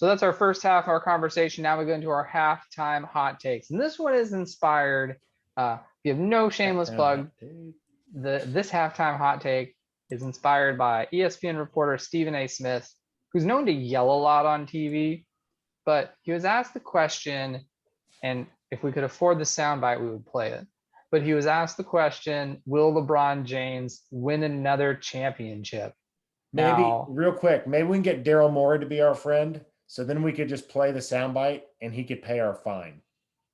So that's our first half of our conversation. Now we go into our halftime hot takes. And this one is inspired. You have no shameless plug. This halftime hot take is inspired by ESPN reporter Stephen A. Smith, who's known to yell a lot on TV. But he was asked the question, and if we could afford the soundbite, we would play it. But he was asked the question, will LeBron James win another championship? Maybe, real quick, maybe we can get Daryl Morey to be our friend. So then we could just play the soundbite and he could pay our fine.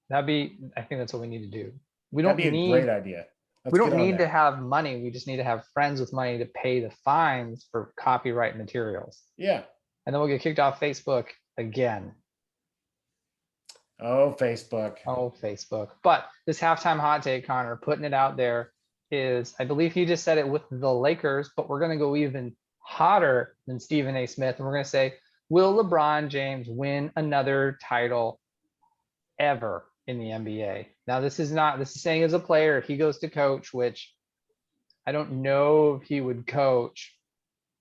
I think that's what we need to do. That'd be a great idea. We don't need to have money. We just need to have friends with money to pay the fines for copyright materials. Yeah. And then we'll get kicked off Facebook again. Oh, Facebook. But this halftime hot take, Connor, putting it out there, is, I believe he just said it with the Lakers, but we're going to go even hotter than Stephen A. Smith. And we're going to say, will LeBron James win another title ever in the NBA? Now, this is saying as a player, if he goes to coach, which I don't know if he would coach.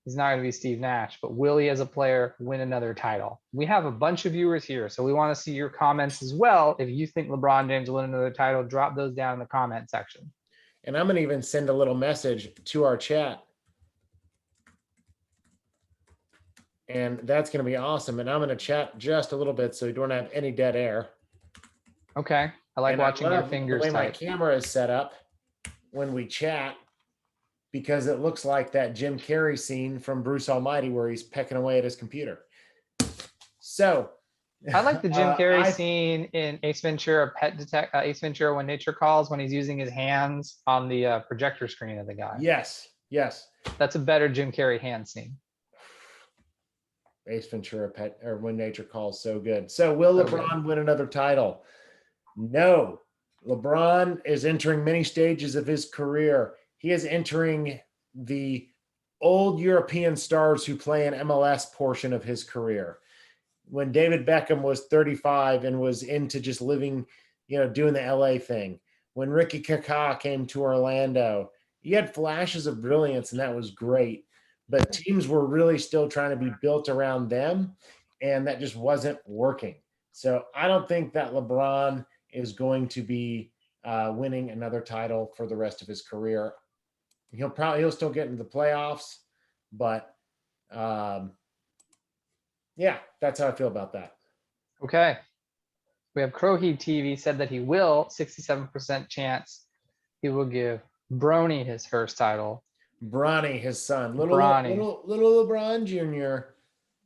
He's not going to be Steve Nash, but will he as a player win another title? We have a bunch of viewers here, so we want to see your comments as well. If you think LeBron James will win another title, drop those down in the comment section. And I'm going to even send a little message to our chat. And that's going to be awesome. And I'm going to chat just a little bit so we don't have any dead air. Okay. I like watching your fingers the way type. my camera is set up when we chat, because it looks like that Jim Carrey scene from Bruce Almighty where he's pecking away at his computer. So I like the Jim Carrey scene in Ace Ventura, Ace Ventura When Nature Calls, when he's using his hands on the projector screen of the guy. Yes. That's a better Jim Carrey hand scene. Ace Ventura When Nature Calls, so good. So will LeBron win another title? No. LeBron is entering many stages of his career. He is entering the old European stars who play an MLS portion of his career. When David Beckham was 35 and was into just living, doing the LA thing. When Ricky Kaká came to Orlando, he had flashes of brilliance and that was great. But teams were really still trying to be built around them, and that just wasn't working. So I don't think that LeBron is going to be winning another title for the rest of his career. He'll still get into the playoffs, but yeah, that's how I feel about that. Okay. We have Crowheed TV said that he will, 67% chance he will give Brony his first title. Bronny, his son, little LeBron Jr.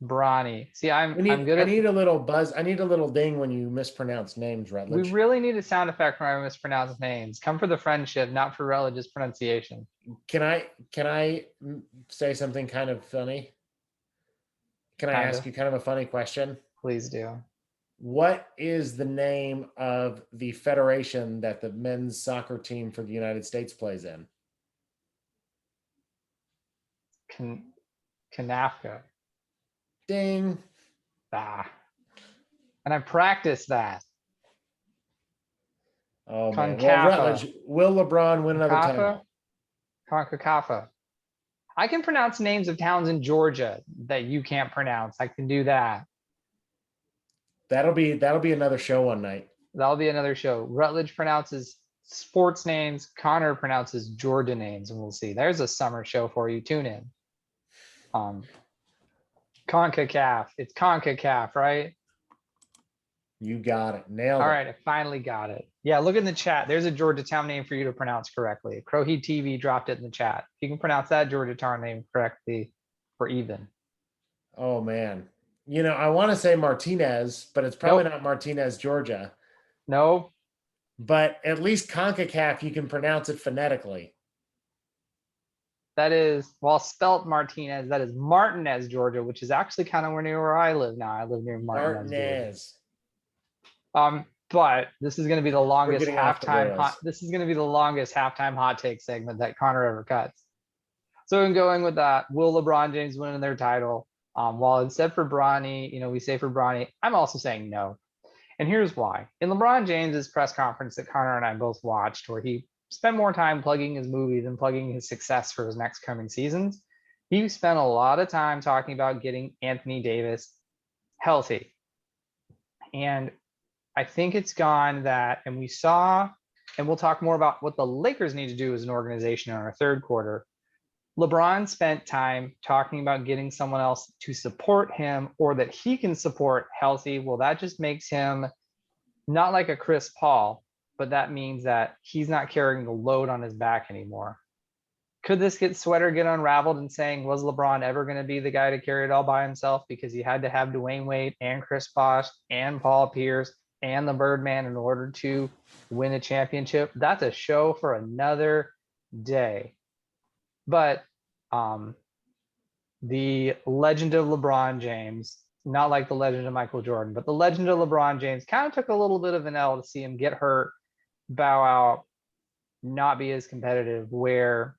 Bronny. See, I'm good. I need a little buzz. I need a little ding when you mispronounce names, Rutledge. We really need a sound effect when I mispronounce names. Come for the friendship, not for Rutledge's pronunciation. Can I say something kind of funny? Can I ask you kind of a funny question? Please do. What is the name of the federation that the men's soccer team for the United States plays in? Kanafka. Ding. And I practiced that. Oh, man. Well, Rutledge, will LeBron win another title? CONCACAF. I can pronounce names of towns in Georgia that you can't pronounce. I can do that. That'll be another show one night. That'll be another show. Rutledge pronounces sports names. Connor pronounces Georgia names, and we'll see. There's a summer show for you. Tune in. CONCACAF. It's CONCACAF, right? You got it. Nailed it. All right, I finally got it. Yeah, look in the chat. There's a Georgia town name for you to pronounce correctly. Crowheed TV dropped it in the chat. If you can pronounce that Georgia town name correctly, we're even. Oh, man. I want to say Martinez, but it's probably not Martinez, Georgia. No. But at least CONCACAF, you can pronounce it phonetically. That is, well, spelt Martinez, that is Martinez, Georgia, which is actually kind of near where I live now. I live near Martinez. But this is going to be the longest halftime this is going to be the longest halftime hot take segment that Connor ever cuts. So in going with that, will LeBron James win their title? While instead for Bronny, we say for Bronny, I'm also saying no. And here's why. In LeBron James's press conference that Connor and I both watched, where he spent more time plugging his movie than plugging his success for his next coming seasons, he spent a lot of time talking about getting Anthony Davis healthy. And I think it's gone that, and we saw, and we'll talk more about what the Lakers need to do as an organization in our third quarter. LeBron spent time talking about getting someone else to support him or that he can support healthy. Well, that just makes him not like a Chris Paul, but that means that he's not carrying the load on his back anymore. Could this sweater get unraveled and saying, was LeBron ever going to be the guy to carry it all by himself because he had to have Dwayne Wade and Chris Bosh and Paul Pierce and the Birdman in order to win a championship? That's a show for another day. But the legend of LeBron James, not like the legend of Michael Jordan, but the legend of LeBron James kind of took a little bit of an L to see him get hurt, bow out, not be as competitive, where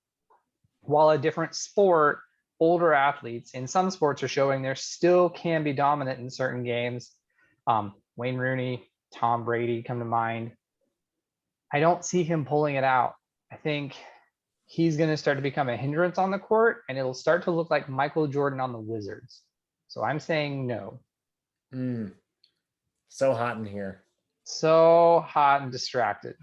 while a different sport, older athletes in some sports are showing there still can be dominant in certain games. Wayne Rooney, Tom Brady come to mind. I don't see him pulling it out. I think he's going to start to become a hindrance on the court, and it'll start to look like Michael Jordan on the Wizards. So I'm saying no. So hot in here. So hot and distracted.